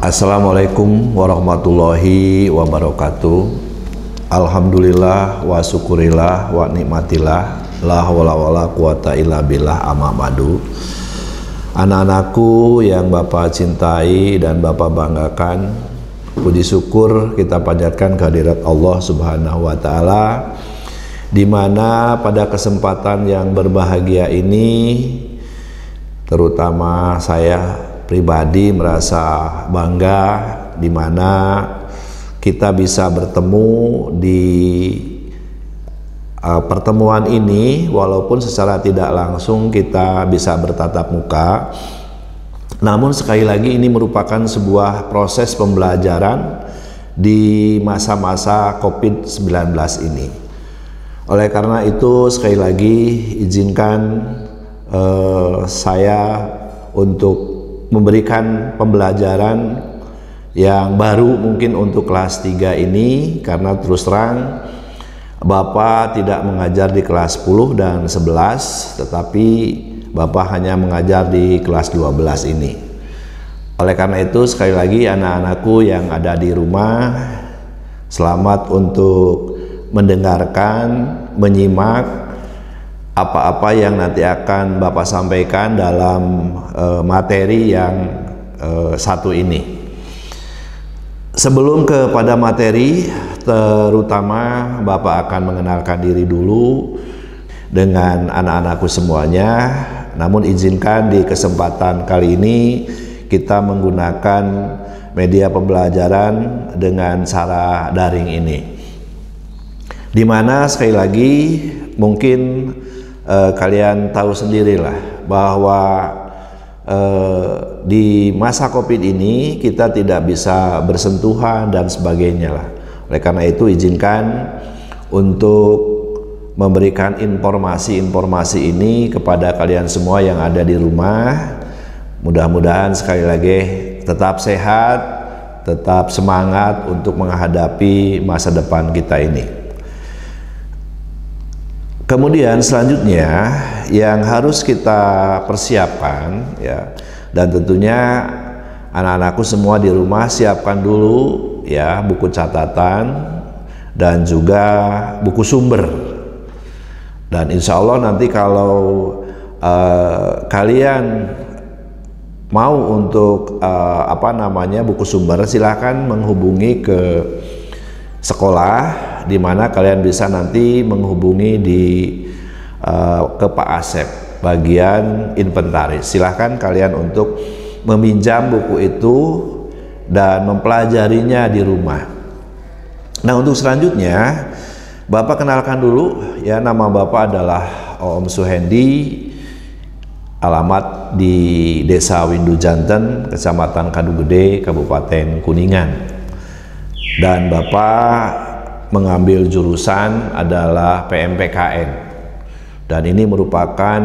Assalamualaikum warahmatullahi wabarakatuh. Alhamdulillah wa syukurillah wa nikmatillah, la haula wala quwata illa billah, amma ba'du. Anak-anakku yang Bapak cintai dan Bapak banggakan, puji syukur kita panjatkan kehadirat Allah Subhanahu wa taala, di mana pada kesempatan yang berbahagia ini terutama saya pribadi merasa bangga di mana kita bisa bertemu di pertemuan ini, walaupun secara tidak langsung kita bisa bertatap muka. Namun sekali lagi ini merupakan sebuah proses pembelajaran di masa-masa COVID-19 ini. Oleh karena itu sekali lagi izinkan saya untuk memberikan pembelajaran yang baru mungkin untuk kelas 3 ini, karena terus terang Bapak tidak mengajar di kelas 10 dan 11, tetapi Bapak hanya mengajar di kelas 12 ini. Oleh karena itu sekali lagi anak-anakku yang ada di rumah, selamat untuk mendengarkan, menyimak apa-apa yang nanti akan Bapak sampaikan dalam materi yang satu ini. Sebelum kepada materi, terutama Bapak akan mengenalkan diri dulu dengan anak-anakku semuanya. Namun izinkan di kesempatan kali ini kita menggunakan media pembelajaran dengan cara daring ini, di mana sekali lagi mungkin kalian tahu sendirilah bahwa di masa COVID ini kita tidak bisa bersentuhan dan sebagainya lah. Oleh karena itu izinkan untuk memberikan informasi-informasi ini kepada kalian semua yang ada di rumah. Mudah-mudahan sekali lagi tetap sehat, tetap semangat untuk menghadapi masa depan kita ini. Kemudian selanjutnya yang harus kita persiapkan ya, dan tentunya anak-anakku semua di rumah siapkan dulu ya buku catatan dan juga buku sumber. Dan insya Allah nanti kalau kalian mau untuk buku sumber, silahkan menghubungi ke sekolah, di mana kalian bisa nanti menghubungi ke Pak Asep bagian inventaris. Silahkan kalian untuk meminjam buku itu dan mempelajarinya di rumah. Nah, untuk selanjutnya Bapak kenalkan dulu ya, nama Bapak adalah Om Suhendi, alamat di Desa Windu-Janten, Kecamatan Kadugede, Kabupaten Kuningan. Dan Bapak mengambil jurusan adalah PMPKN, dan ini merupakan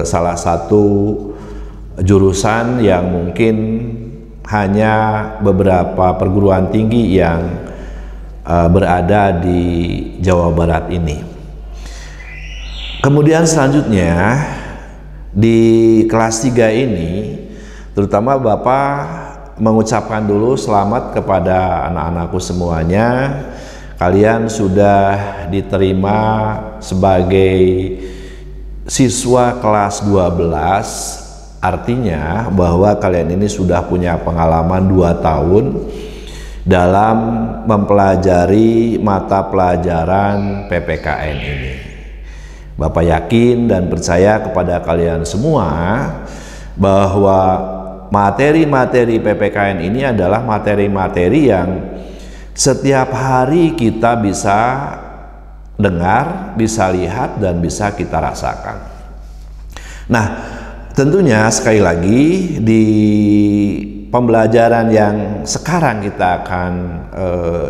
salah satu jurusan yang mungkin hanya beberapa perguruan tinggi yang berada di Jawa Barat ini. Kemudian selanjutnya di kelas 3 ini terutama Bapak mengucapkan dulu selamat kepada anak-anakku semuanya. Kalian sudah diterima sebagai siswa kelas 12, artinya bahwa kalian ini sudah punya pengalaman 2 tahun dalam mempelajari mata pelajaran PPKN ini. Bapak yakin dan percaya kepada kalian semua bahwa materi-materi PPKN ini adalah materi-materi yang setiap hari kita bisa dengar, bisa lihat, dan bisa kita rasakan. Nah, tentunya sekali lagi di pembelajaran yang sekarang kita akan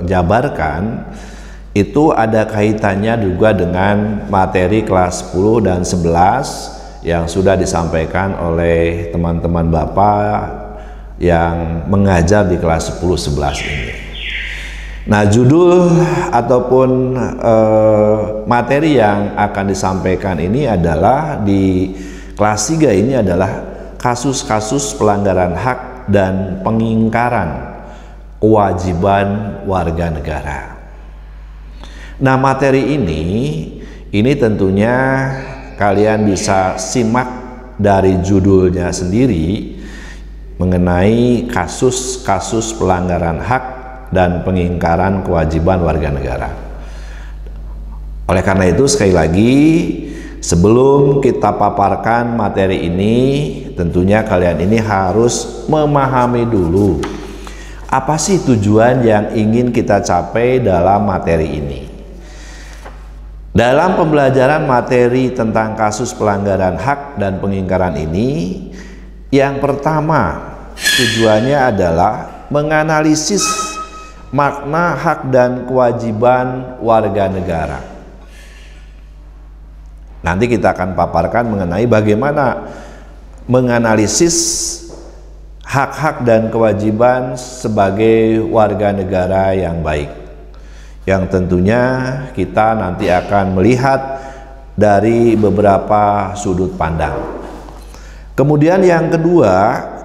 jabarkan itu ada kaitannya juga dengan materi kelas 10 dan 11 yang sudah disampaikan oleh teman-teman Bapak yang mengajar di kelas 10-11 ini. Nah, judul ataupun materi yang akan disampaikan ini adalah di kelas 3 ini adalah kasus-kasus pelanggaran hak dan pengingkaran kewajiban warga negara. Nah, materi ini tentunya kalian bisa simak dari judulnya sendiri mengenai kasus-kasus pelanggaran hak dan pengingkaran kewajiban warga negara. Oleh karena itu, sekali lagi, sebelum kita paparkan materi ini, tentunya kalian ini harus memahami dulu apa sih tujuan yang ingin kita capai dalam materi ini. Dalam pembelajaran materi tentang kasus pelanggaran hak dan pengingkaran ini, yang pertama tujuannya adalah menganalisis makna hak dan kewajiban warga negara. Nanti kita akan paparkan mengenai bagaimana menganalisis hak-hak dan kewajiban sebagai warga negara yang baik, yang tentunya kita nanti akan melihat dari beberapa sudut pandang. Kemudian yang kedua,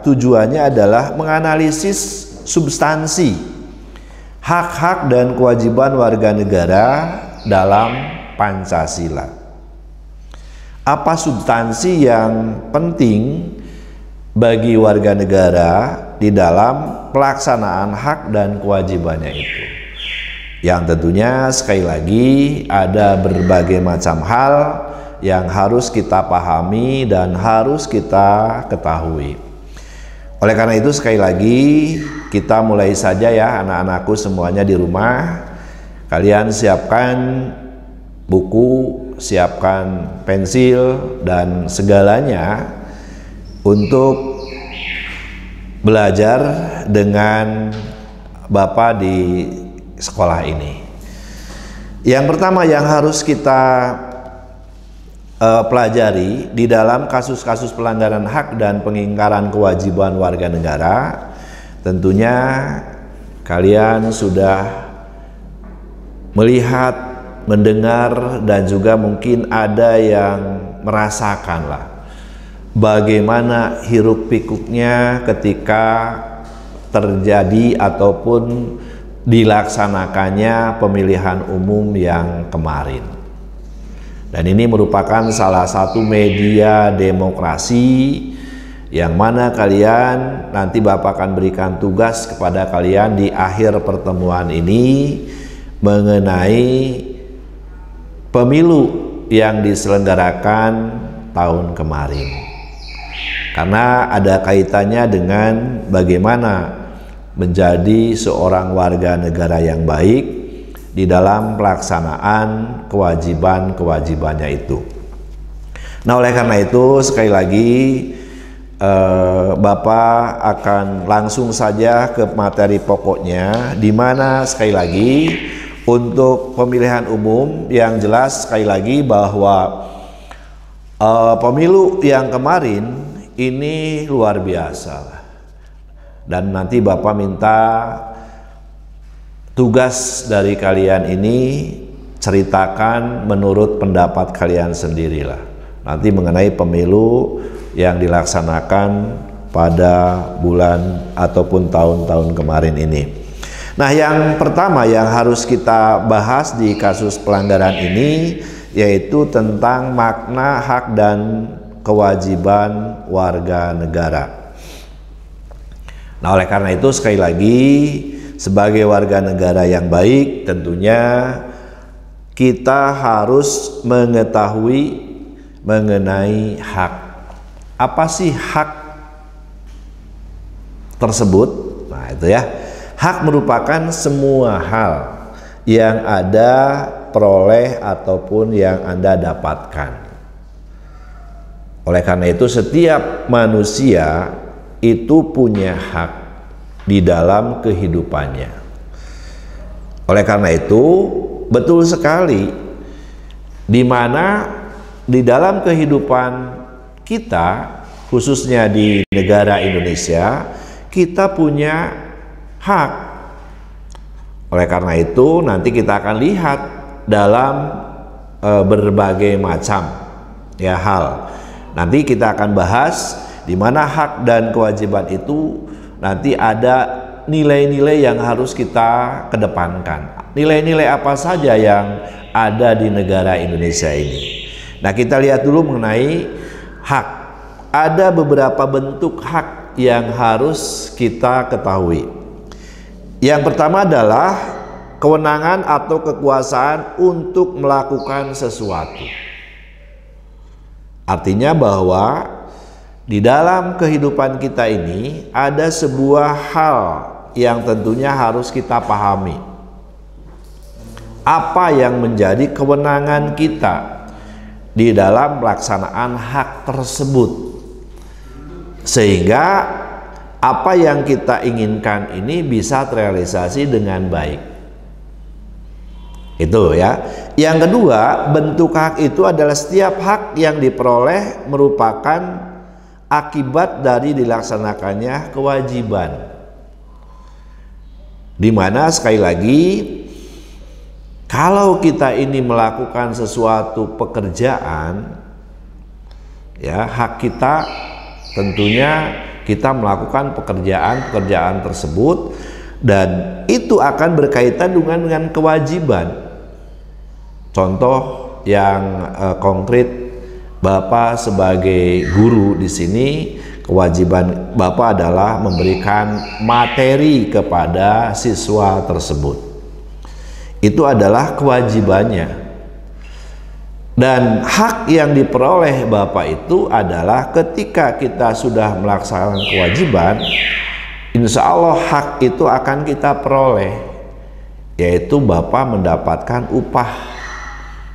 tujuannya adalah menganalisis substansi hak-hak dan kewajiban warga negara dalam Pancasila. Apa substansi yang penting bagi warga negara di dalam pelaksanaan hak dan kewajibannya itu? Yang tentunya sekali lagi ada berbagai macam hal yang harus kita pahami dan harus kita ketahui. Oleh karena itu, sekali lagi kita mulai saja ya, anak-anakku semuanya di rumah. Kalian siapkan buku, siapkan pensil dan segalanya untuk belajar dengan Bapak di sekolah ini. Yang pertama yang harus kita pelajari di dalam kasus-kasus pelanggaran hak dan pengingkaran kewajiban warga negara, tentunya kalian sudah melihat, mendengar, dan juga mungkin ada yang merasakanlah bagaimana hiruk pikuknya ketika terjadi ataupun dilaksanakannya pemilihan umum yang kemarin. Dan ini merupakan salah satu media demokrasi yang mana kalian nanti Bapak akan berikan tugas kepada kalian di akhir pertemuan ini mengenai pemilu yang diselenggarakan tahun kemarin. Karena ada kaitannya dengan bagaimana menjadi seorang warga negara yang baik di dalam pelaksanaan kewajiban-kewajibannya itu. Nah, oleh karena itu sekali lagi Bapak akan langsung saja ke materi pokoknya, di mana sekali lagi untuk pemilihan umum yang jelas sekali lagi bahwa pemilu yang kemarin ini luar biasa. Dan nanti Bapak minta tugas dari kalian ini ceritakan menurut pendapat kalian sendirilah. Nanti mengenai pemilu yang dilaksanakan pada bulan ataupun tahun-tahun kemarin ini. Nah, yang pertama yang harus kita bahas di kasus pelanggaran ini yaitu tentang makna hak dan kewajiban warga negara. Nah, oleh karena itu sekali lagi sebagai warga negara yang baik tentunya kita harus mengetahui mengenai hak. Apa sih hak tersebut? Nah, itu ya. Hak merupakan semua hal yang Anda peroleh ataupun yang Anda dapatkan. Oleh karena itu setiap manusia itu punya hak di dalam kehidupannya. Oleh karena itu betul sekali di mana di dalam kehidupan kita khususnya di negara Indonesia kita punya hak. Oleh karena itu nanti kita akan lihat dalam berbagai macam ya hal. Nanti kita akan bahas di mana hak dan kewajiban itu nanti ada nilai-nilai yang harus kita kedepankan. Nilai-nilai apa saja yang ada di negara Indonesia ini? Nah, kita lihat dulu mengenai hak. Ada beberapa bentuk hak yang harus kita ketahui. Yang pertama adalah kewenangan atau kekuasaan untuk melakukan sesuatu. Artinya bahwa di dalam kehidupan kita ini ada sebuah hal yang tentunya harus kita pahami. Apa yang menjadi kewenangan kita di dalam pelaksanaan hak tersebut, sehingga apa yang kita inginkan ini bisa terrealisasi dengan baik. Itu ya. Yang kedua, bentuk hak itu adalah setiap hak yang diperoleh merupakan akibat dari dilaksanakannya kewajiban, dimana sekali lagi kalau kita ini melakukan sesuatu pekerjaan, ya, hak kita tentunya kita melakukan pekerjaan tersebut, dan itu akan berkaitan dengan kewajiban. Contoh yang konkret, Bapak sebagai guru di sini, kewajiban Bapak adalah memberikan materi kepada siswa tersebut. Itu adalah kewajibannya. Dan hak yang diperoleh Bapak itu adalah ketika kita sudah melaksanakan kewajiban, insya Allah hak itu akan kita peroleh, yaitu Bapak mendapatkan upah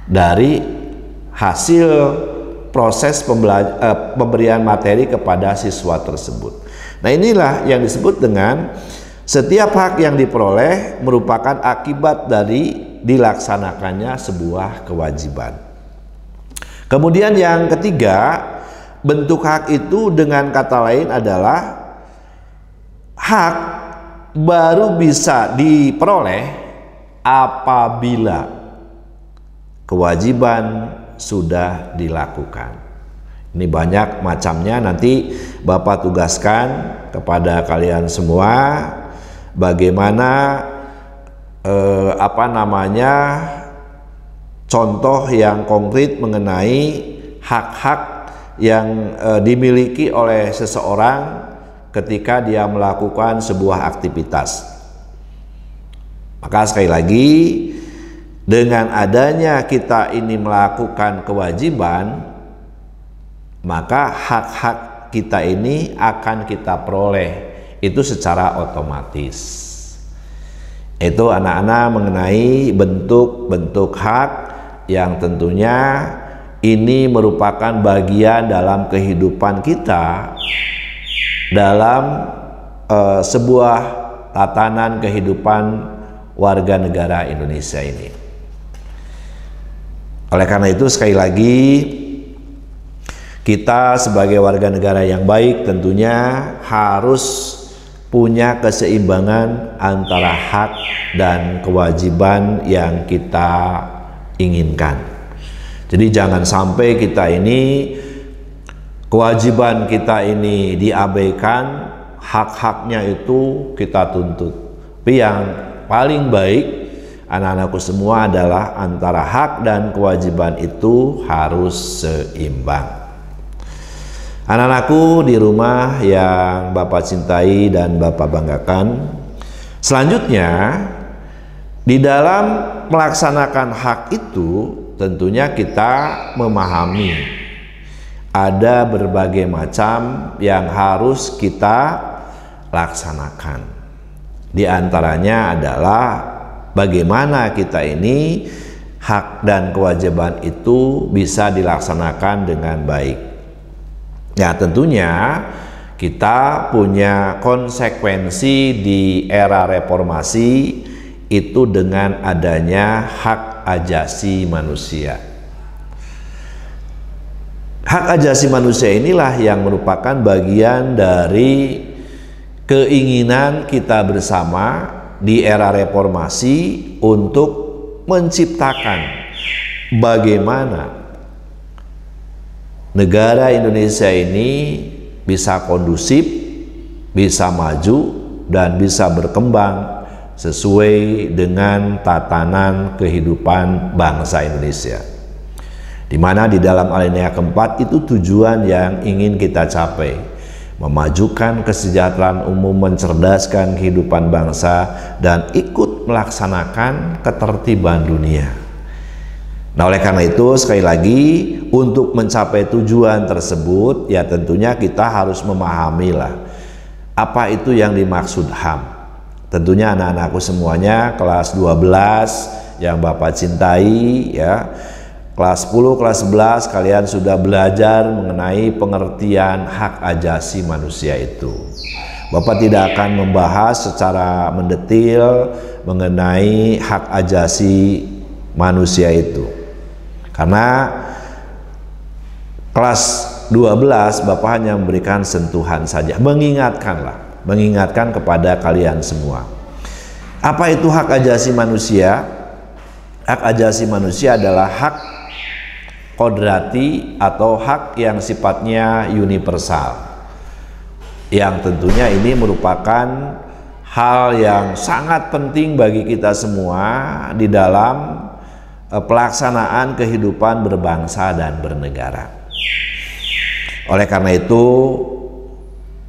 dari hasil proses pemberian materi kepada siswa tersebut. Nah, inilah yang disebut dengan setiap hak yang diperoleh merupakan akibat dari dilaksanakannya sebuah kewajiban. Kemudian yang ketiga, bentuk hak itu dengan kata lain adalah hak baru bisa diperoleh apabila kewajiban sudah dilakukan. Ini banyak macamnya, nanti Bapak tugaskan kepada kalian semua bagaimana contoh yang konkret mengenai hak-hak yang dimiliki oleh seseorang ketika dia melakukan sebuah aktivitas. Maka sekali lagi, dengan adanya kita ini melakukan kewajiban, maka hak-hak kita ini akan kita peroleh itu secara otomatis. Itu anak-anak mengenai bentuk-bentuk hak yang tentunya ini merupakan bagian dalam kehidupan kita dalam sebuah tatanan kehidupan warga negara Indonesia ini. Oleh karena itu, sekali lagi, kita sebagai warga negara yang baik tentunya harus punya keseimbangan antara hak dan kewajiban yang kita inginkan. Jadi jangan sampai kita ini, kewajiban kita ini diabaikan, hak-haknya itu kita tuntut. Tapi yang paling baik, anak-anakku semua, adalah antara hak dan kewajiban itu harus seimbang. Anak-anakku di rumah yang Bapak cintai dan Bapak banggakan, selanjutnya di dalam melaksanakan hak itu tentunya kita memahami ada berbagai macam yang harus kita laksanakan. Di antaranya adalah bagaimana kita ini hak dan kewajiban itu bisa dilaksanakan dengan baik. Ya, tentunya kita punya konsekuensi di era reformasi itu dengan adanya hak ajasi manusia. Hak ajasi manusia inilah yang merupakan bagian dari keinginan kita bersama di era reformasi untuk menciptakan bagaimana negara Indonesia ini bisa kondusif, bisa maju dan bisa berkembang sesuai dengan tatanan kehidupan bangsa Indonesia. Di mana di dalam alinea keempat itu tujuan yang ingin kita capai, memajukan kesejahteraan umum, mencerdaskan kehidupan bangsa, dan ikut melaksanakan ketertiban dunia. Nah, oleh karena itu sekali lagi untuk mencapai tujuan tersebut ya tentunya kita harus memahami lah apa itu yang dimaksud HAM. Tentunya anak-anakku semuanya kelas 12 yang Bapak cintai ya, kelas 10, kelas 11 kalian sudah belajar mengenai pengertian hak ajasi manusia itu. Bapak tidak akan membahas secara mendetil mengenai hak ajasi manusia itu. Karena kelas 12 Bapak hanya memberikan sentuhan saja, mengingatkan kepada kalian semua. Apa itu hak ajasi manusia? Hak ajasi manusia adalah hak kodrati atau hak yang sifatnya universal, yang tentunya ini merupakan hal yang sangat penting bagi kita semua di dalam pelaksanaan kehidupan berbangsa dan bernegara. Oleh karena itu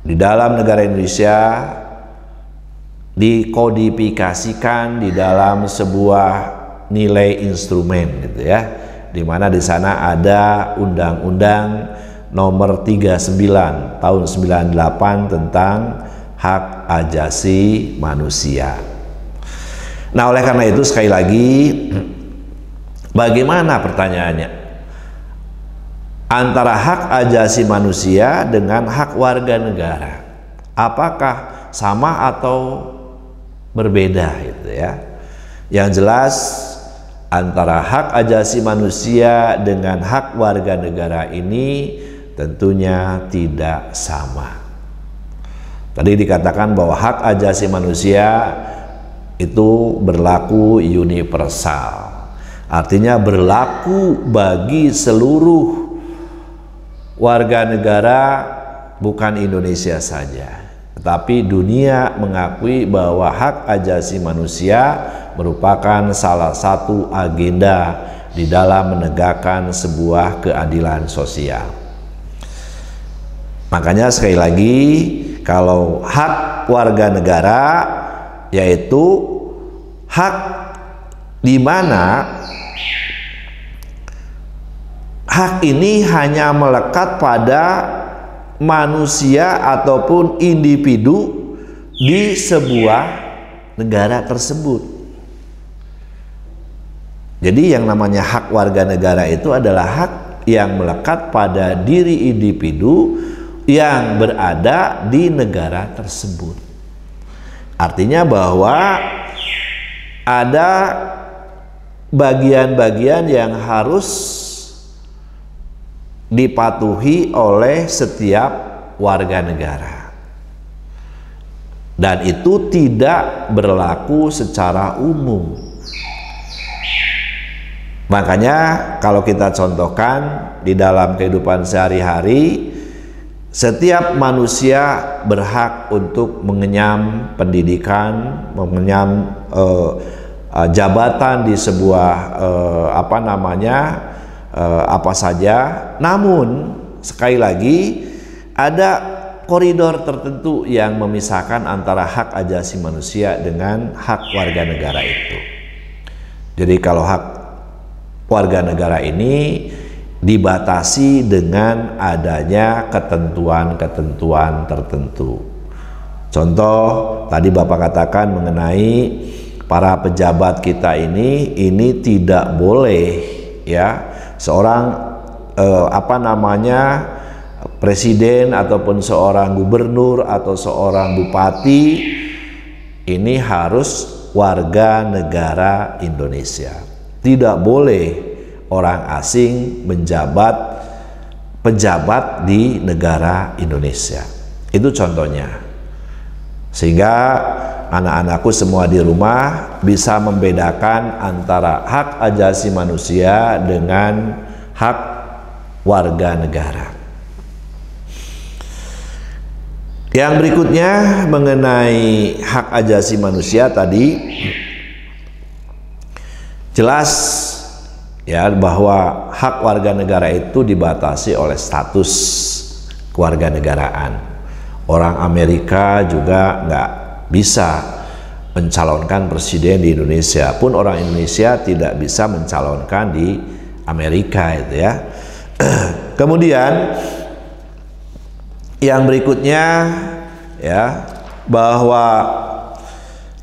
di dalam negara Indonesia dikodifikasikan di dalam sebuah nilai instrumen gitu ya, di mana di sana ada Undang-Undang Nomor 39 Tahun 98 tentang hak ajasi manusia. Nah, oleh karena itu sekali lagi, bagaimana pertanyaannya antara hak ajasi manusia dengan hak warga negara? Apakah sama atau berbeda gitu ya? Yang jelas antara hak ajasi manusia dengan hak warga negara ini tentunya tidak sama. Tadi dikatakan bahwa hak ajasi manusia itu berlaku universal, artinya berlaku bagi seluruh warga negara, bukan Indonesia saja, tetapi dunia mengakui bahwa hak ajasi manusia merupakan salah satu agenda di dalam menegakkan sebuah keadilan sosial. Makanya sekali lagi, kalau hak warga negara yaitu hak di mana hak ini hanya melekat pada manusia ataupun individu di sebuah negara tersebut. Jadi yang namanya hak warga negara itu adalah hak yang melekat pada diri individu yang berada di negara tersebut. Artinya bahwa ada bagian-bagian yang harus dipatuhi oleh setiap warga negara, dan itu tidak berlaku secara umum. Makanya kalau kita contohkan di dalam kehidupan sehari-hari, setiap manusia berhak untuk mengenyam pendidikan, mengenyam jabatan di sebuah apa saja. Namun sekali lagi ada koridor tertentu yang memisahkan antara hak ajasi manusia dengan hak warga negara itu. Jadi kalau hak warga negara ini dibatasi dengan adanya ketentuan-ketentuan tertentu. Contoh tadi Bapak katakan mengenai para pejabat kita ini tidak boleh ya seorang presiden ataupun seorang gubernur atau seorang bupati ini harus warga negara Indonesia. Tidak boleh orang asing pejabat di negara Indonesia. Itu contohnya. Sehingga anak-anakku semua di rumah bisa membedakan antara hak ajasi manusia dengan hak warga negara. Yang berikutnya mengenai hak asasi manusia tadi jelas ya bahwa hak warga negara itu dibatasi oleh status kewarganegaraan. Orang Amerika juga nggak bisa mencalonkan presiden di Indonesia, pun orang Indonesia tidak bisa mencalonkan di Amerika itu ya. Kemudian yang berikutnya ya, bahwa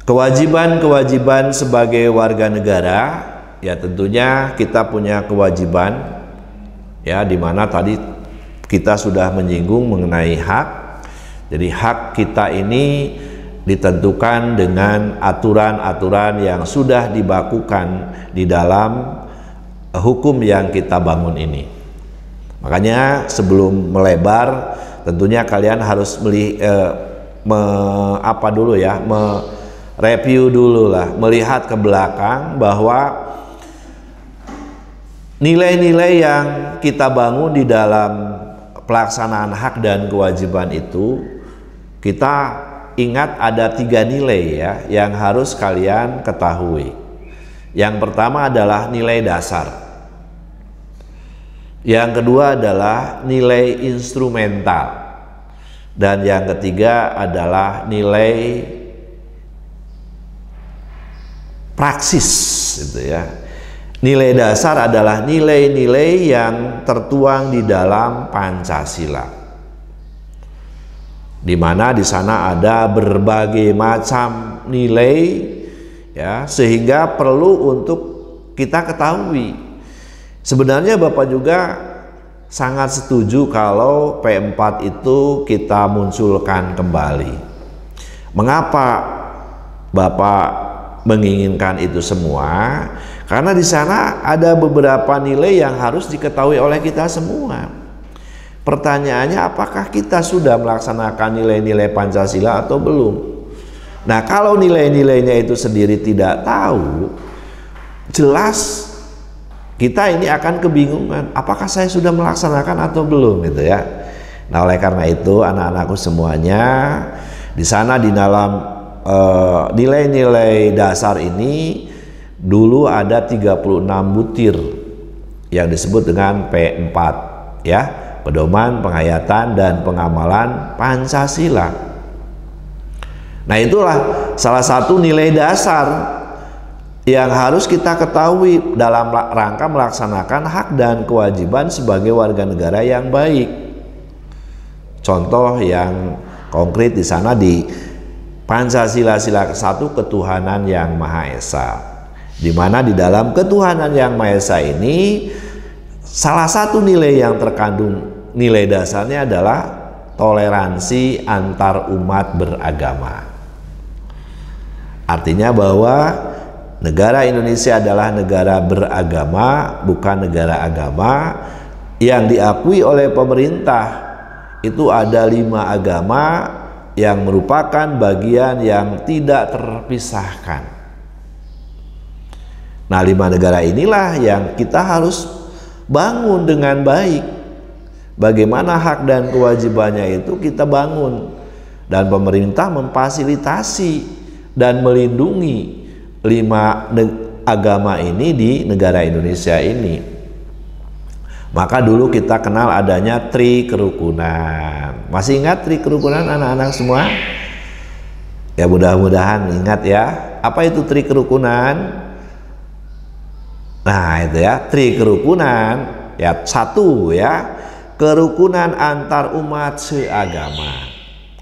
kewajiban-kewajiban sebagai warga negara ya, tentunya kita punya kewajiban ya, dimana tadi kita sudah menyinggung mengenai hak. Jadi hak kita ini ditentukan dengan aturan-aturan yang sudah dibakukan di dalam hukum yang kita bangun ini. Makanya sebelum melebar, tentunya kalian harus mereview dulu lah, melihat ke belakang bahwa nilai-nilai yang kita bangun di dalam pelaksanaan hak dan kewajiban itu, kita ingat ada 3 nilai ya yang harus kalian ketahui. Yang pertama adalah nilai dasar. Yang kedua adalah nilai instrumental. Dan yang ketiga adalah nilai praksis gitu ya. Nilai dasar adalah nilai-nilai yang tertuang di dalam Pancasila. Di mana di sana ada berbagai macam nilai ya, sehingga perlu untuk kita ketahui. Sebenarnya Bapak juga sangat setuju kalau P4 itu kita munculkan kembali. Mengapa Bapak menginginkan itu semua? Karena di sana ada beberapa nilai yang harus diketahui oleh kita semua. Pertanyaannya, apakah kita sudah melaksanakan nilai-nilai Pancasila atau belum? Nah, kalau nilai-nilainya itu sendiri tidak tahu, jelas kita ini akan kebingungan, apakah saya sudah melaksanakan atau belum gitu ya. Nah, oleh karena itu anak-anakku semuanya, di sana di dalam nilai-nilai dasar ini dulu ada 36 butir yang disebut dengan P4 ya, pedoman, penghayatan dan pengamalan Pancasila. Nah, itulah salah satu nilai dasar yang harus kita ketahui dalam rangka melaksanakan hak dan kewajiban sebagai warga negara yang baik. Contoh yang konkret di sana di Pancasila sila ke-1, ketuhanan yang Maha Esa. Di mana di dalam ketuhanan yang Maha Esa ini salah satu nilai yang terkandung nilai dasarnya adalah toleransi antar umat beragama. Artinya bahwa negara Indonesia adalah negara beragama, bukan negara agama yang diakui oleh pemerintah. Itu ada 5 agama yang merupakan bagian yang tidak terpisahkan. Nah, 5 negara inilah yang kita harus bangun dengan baik. Bagaimana hak dan kewajibannya itu kita bangun. Dan pemerintah memfasilitasi dan melindungi 5 agama ini di negara Indonesia ini. Maka dulu kita kenal adanya Tri Kerukunan. Masih ingat Tri Kerukunan anak-anak semua? Ya, mudah-mudahan ingat ya. Apa itu Tri Kerukunan? Nah, itu ya, Tri Kerukunan ya, 1 ya, kerukunan antar umat seagama.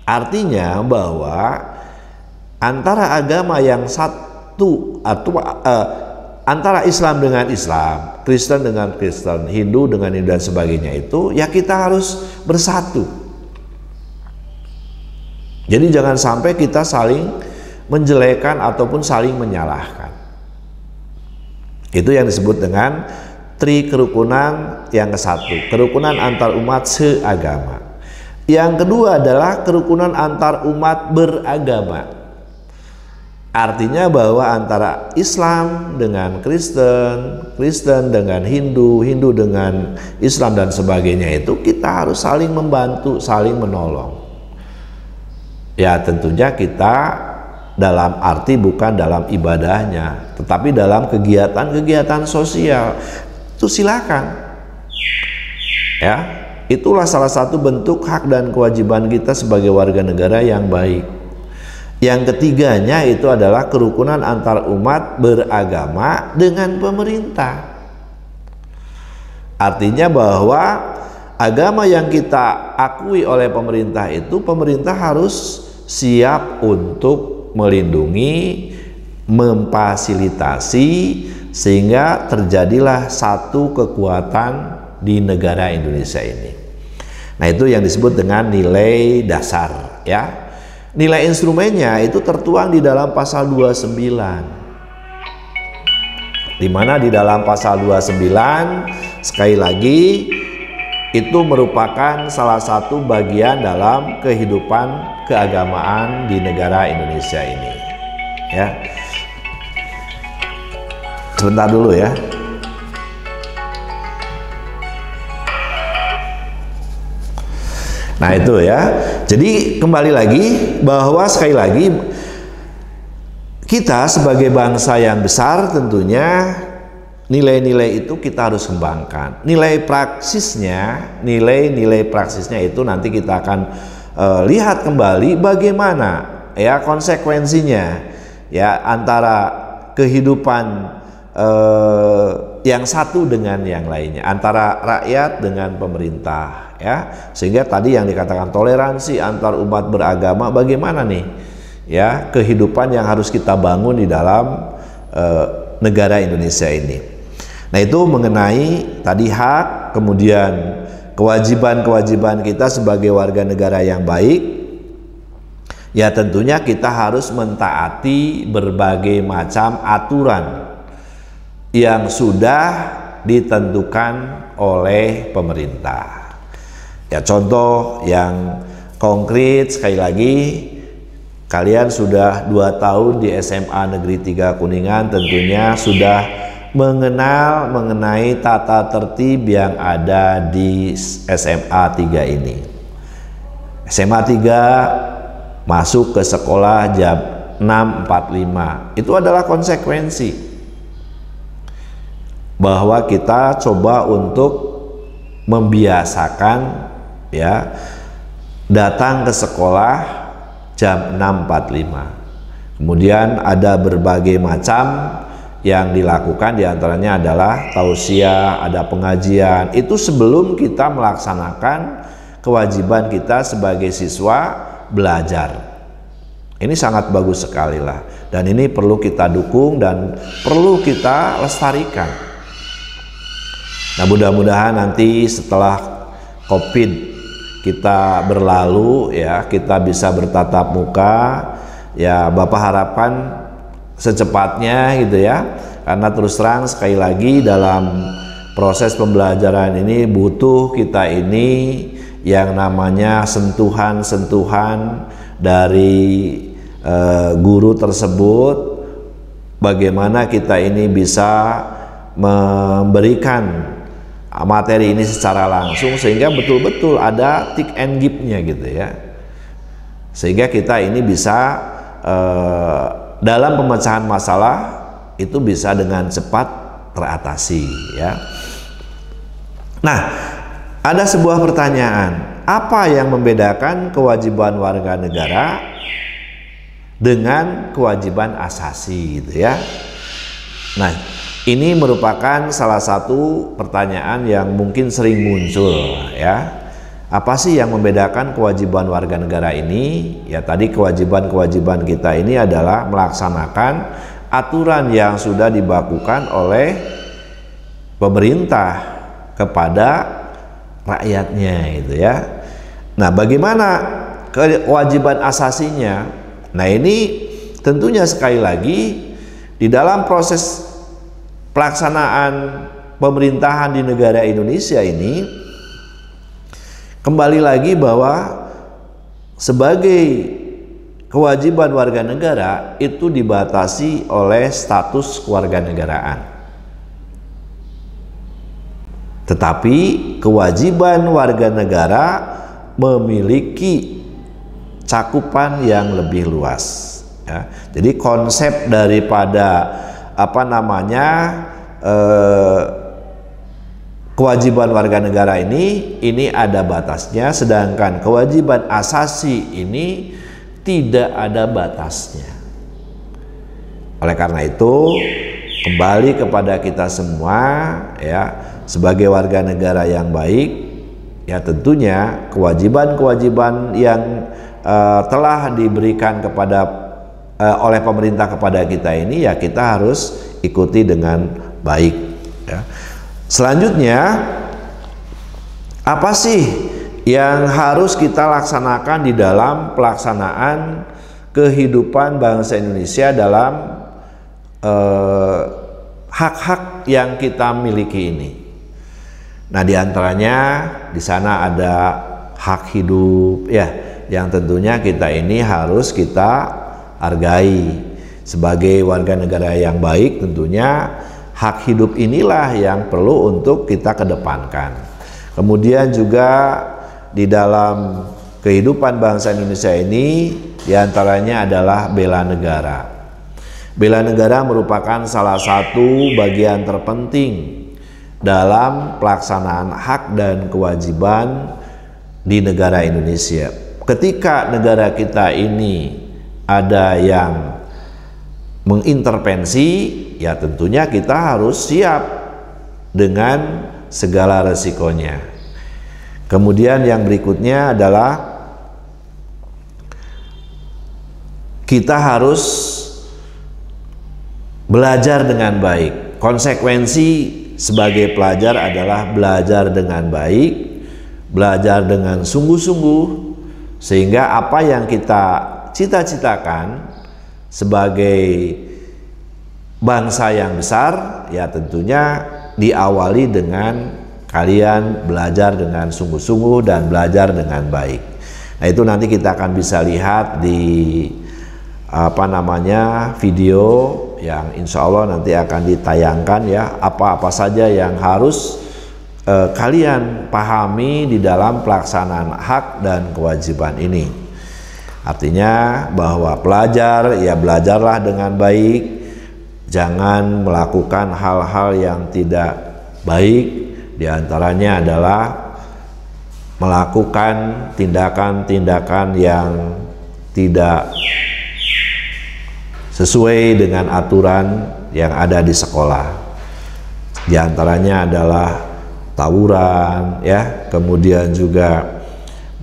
Artinya bahwa antara agama yang satu atau antara Islam dengan Islam, Kristen dengan Kristen, Hindu dengan Hindu dan sebagainya itu ya kita harus bersatu. Jadi jangan sampai kita saling menjelekan ataupun saling menyalahkan. Itu yang disebut dengan Tri Kerukunan yang ke-1, kerukunan antar umat seagama. Yang kedua adalah kerukunan antar umat beragama. Artinya bahwa antara Islam dengan Kristen, Kristen dengan Hindu, Hindu dengan Islam dan sebagainya itu kita harus saling membantu, saling menolong. Ya tentunya kita dalam arti bukan dalam ibadahnya, tetapi dalam kegiatan-kegiatan sosial itu silakan. Ya, itulah salah satu bentuk hak dan kewajiban kita sebagai warga negara yang baik. Yang ketiganya itu adalah kerukunan antar umat beragama dengan pemerintah. Artinya bahwa agama yang kita akui oleh pemerintah itu, pemerintah harus siap untuk melindungi, memfasilitasi, sehingga terjadilah satu kekuatan di negara Indonesia ini. Nah, itu yang disebut dengan nilai dasar, ya. Nilai instrumennya itu tertuang di dalam pasal 29. Di mana di dalam pasal 29 sekali lagi itu merupakan salah satu bagian dalam kehidupan keagamaan di negara Indonesia ini. Ya. Sebentar dulu ya. Nah itu ya. Jadi kembali lagi bahwa sekali lagi kita sebagai bangsa yang besar tentunya nilai-nilai itu kita harus kembangkan. Nilai praksisnya itu nanti kita akan lihat kembali bagaimana ya konsekuensinya ya antara kehidupan yang satu dengan yang lainnya, antara rakyat dengan pemerintah, ya. Sehingga tadi yang dikatakan toleransi antar umat beragama, bagaimana nih ya kehidupan yang harus kita bangun di dalam negara Indonesia ini. Nah, itu mengenai tadi hak, kemudian kewajiban-kewajiban kita sebagai warga negara yang baik. Ya tentunya kita harus mentaati berbagai macam aturan yang sudah ditentukan oleh pemerintah. Ya contoh yang konkret sekali lagi, kalian sudah 2 tahun di SMA Negeri 3 Kuningan tentunya sudah mengenal mengenai tata tertib yang ada di SMA 3 ini. SMA 3 masuk ke sekolah jam 6.45. Itu adalah konsekuensi bahwa kita coba untuk membiasakan ya datang ke sekolah jam 6.45. Kemudian ada berbagai macam yang dilakukan, diantaranya adalah tausiah, ada pengajian. Itu sebelum kita melaksanakan kewajiban kita sebagai siswa belajar. Ini sangat bagus sekali lah, dan ini perlu kita dukung dan perlu kita lestarikan. Nah, mudah-mudahan nanti setelah COVID kita berlalu ya, kita bisa bertatap muka ya. Bapak harapkan secepatnya gitu ya, karena terus terang sekali lagi dalam proses pembelajaran ini butuh kita ini yang namanya sentuhan-sentuhan dari guru tersebut, bagaimana kita ini bisa memberikan materi ini secara langsung sehingga betul-betul ada tick and give-nya gitu ya, sehingga kita ini bisa dalam pemecahan masalah itu bisa dengan cepat teratasi ya. Nah, ada sebuah pertanyaan, apa yang membedakan kewajiban warga negara dengan kewajiban asasi gitu ya. Nah, ini merupakan salah satu pertanyaan yang mungkin sering muncul ya. Apa sih yang membedakan kewajiban warga negara ini? Ya tadi kewajiban-kewajiban kita ini adalah melaksanakan aturan yang sudah dibakukan oleh pemerintah kepada rakyatnya gitu ya. Nah, bagaimana kewajiban asasinya? Nah, ini tentunya sekali lagi di dalam proses pelaksanaan pemerintahan di negara Indonesia ini, kembali lagi bahwa sebagai kewajiban warga negara itu dibatasi oleh status kewarganegaraan. Tetapi kewajiban warga negara memiliki cakupan yang lebih luas. Ya. Jadi konsep daripada kewajiban warga negara ini ada batasnya, sedangkan kewajiban asasi ini tidak ada batasnya. Oleh karena itu, kembali kepada kita semua ya, sebagai warga negara yang baik, ya tentunya kewajiban-kewajiban yang telah diberikan oleh pemerintah kepada kita ini ya kita harus ikuti dengan baik ya. Selanjutnya, apa sih yang harus kita laksanakan di dalam pelaksanaan kehidupan bangsa Indonesia dalam hak-hak yang kita miliki ini? Nah, diantaranya di sana ada hak hidup ya, yang tentunya kita ini harus kita hargai sebagai warga negara yang baik. Tentunya hak hidup inilah yang perlu untuk kita kedepankan. Kemudian juga di dalam kehidupan bangsa Indonesia ini diantaranya adalah bela negara. Bela negara merupakan salah satu bagian terpenting dalam pelaksanaan hak dan kewajiban di negara Indonesia. Ketika negara kita ini ada yang mengintervensi, ya tentunya kita harus siap dengan segala resikonya. Kemudian yang berikutnya adalah kita harus belajar dengan baik. Konsekuensi sebagai pelajar adalah belajar dengan baik, belajar dengan sungguh-sungguh, sehingga apa yang kita cita-citakan sebagai bangsa yang besar ya tentunya diawali dengan kalian belajar dengan sungguh-sungguh dan belajar dengan baik. Nah, itu nanti kita akan bisa lihat di video yang insya Allah nanti akan ditayangkan ya, apa-apa saja yang harus kalian pahami di dalam pelaksanaan hak dan kewajiban ini. Artinya bahwa pelajar ya belajarlah dengan baik, jangan melakukan hal-hal yang tidak baik, diantaranya adalah melakukan tindakan-tindakan yang tidak sesuai dengan aturan yang ada di sekolah. Diantaranya adalah tawuran ya, kemudian juga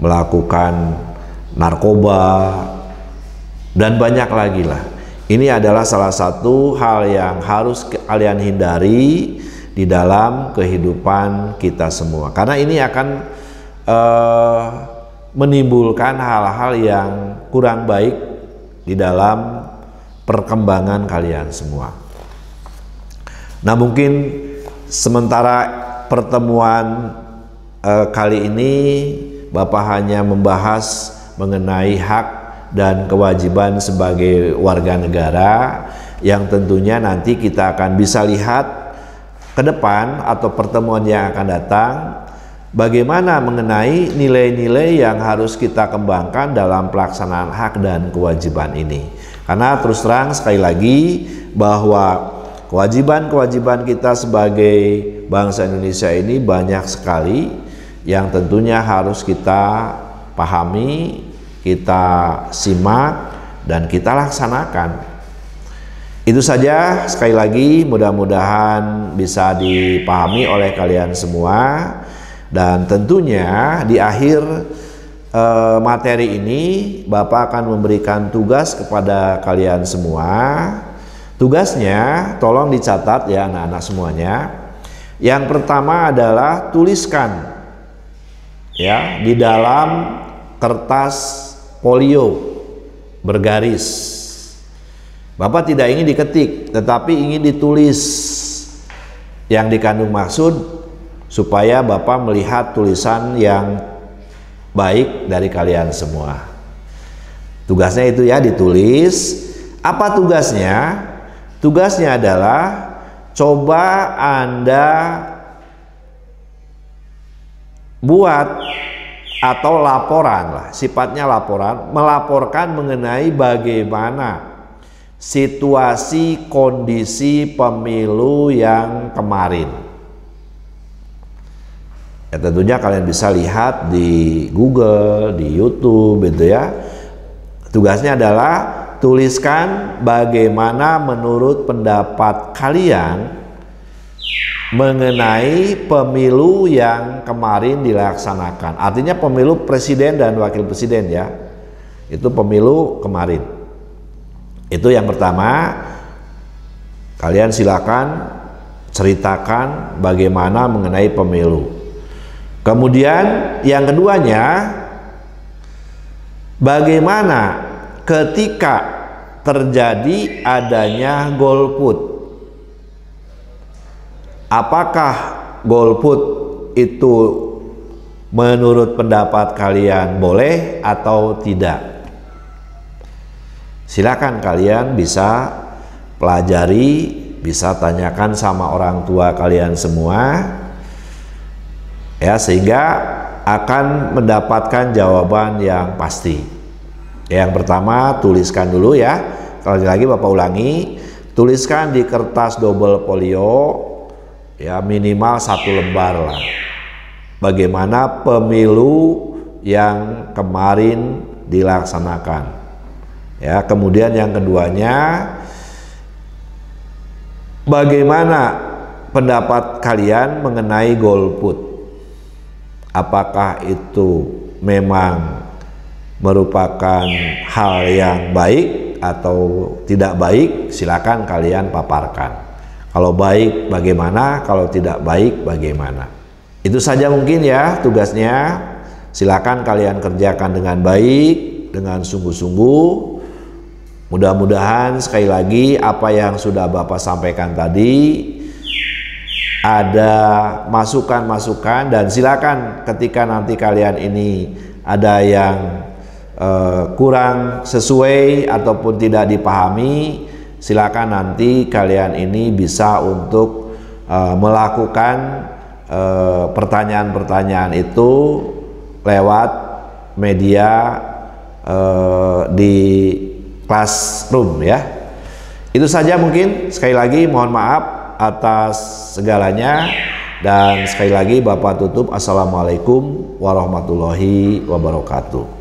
melakukan narkoba dan banyak lagi lah. Ini adalah salah satu hal yang harus kalian hindari di dalam kehidupan kita semua, karena ini akan menimbulkan hal-hal yang kurang baik di dalam perkembangan kalian semua. Nah, mungkin sementara pertemuan kali ini Bapak hanya membahas mengenai hak dan kewajiban sebagai warga negara, yang tentunya nanti kita akan bisa lihat ke depan atau pertemuan yang akan datang bagaimana mengenai nilai-nilai yang harus kita kembangkan dalam pelaksanaan hak dan kewajiban ini. Karena terus terang sekali lagi bahwa kewajiban-kewajiban kita sebagai bangsa Indonesia ini banyak sekali yang tentunya harus kita pahami, kita simak, dan kita laksanakan. Itu saja, sekali lagi mudah-mudahan bisa dipahami oleh kalian semua. Dan tentunya di akhir materi ini Bapak akan memberikan tugas kepada kalian semua. Tugasnya tolong dicatat ya anak-anak semuanya. Yang pertama adalah tuliskan ya di dalam kertas folio bergaris. Bapak tidak ingin diketik, tetapi ingin ditulis yang dikandung maksud supaya Bapak melihat tulisan yang baik dari kalian semua. Tugasnya itu ya ditulis. Apa tugasnya? Tugasnya adalah coba Anda buat atau laporan lah, sifatnya laporan, melaporkan mengenai bagaimana situasi kondisi pemilu yang kemarin. Ya, tentunya kalian bisa lihat di Google, di YouTube gitu ya. Tugasnya adalah tuliskan bagaimana menurut pendapat kalian mengenai pemilu yang kemarin dilaksanakan. Artinya pemilu presiden dan wakil presiden ya. Itu pemilu kemarin. Itu yang pertama. Kalian silakan ceritakan bagaimana mengenai pemilu. Kemudian yang keduanya, bagaimana ketika terjadi adanya golput. Apakah golput itu menurut pendapat kalian boleh atau tidak? Silakan kalian bisa pelajari, bisa tanyakan sama orang tua kalian semua, ya, sehingga akan mendapatkan jawaban yang pasti. Yang pertama, tuliskan dulu ya. Sekali lagi Bapak ulangi, tuliskan di kertas double folio. Ya, minimal 1 lembar lah. Bagaimana pemilu yang kemarin dilaksanakan. Ya, kemudian yang keduanya, bagaimana pendapat kalian mengenai golput? Apakah itu memang merupakan hal yang baik atau tidak baik? Silakan kalian paparkan. Kalau baik bagaimana, kalau tidak baik bagaimana. Itu saja mungkin ya tugasnya. Silakan kalian kerjakan dengan baik, dengan sungguh-sungguh. Mudah-mudahan sekali lagi apa yang sudah Bapak sampaikan tadi ada masukan-masukan, dan silakan ketika nanti kalian ini ada yang kurang sesuai ataupun tidak dipahami, silakan nanti kalian ini bisa untuk melakukan pertanyaan-pertanyaan itu lewat media di classroom ya. Itu saja mungkin. Sekali lagi mohon maaf atas segalanya, dan sekali lagi Bapak tutup. Assalamualaikum warahmatullahi wabarakatuh.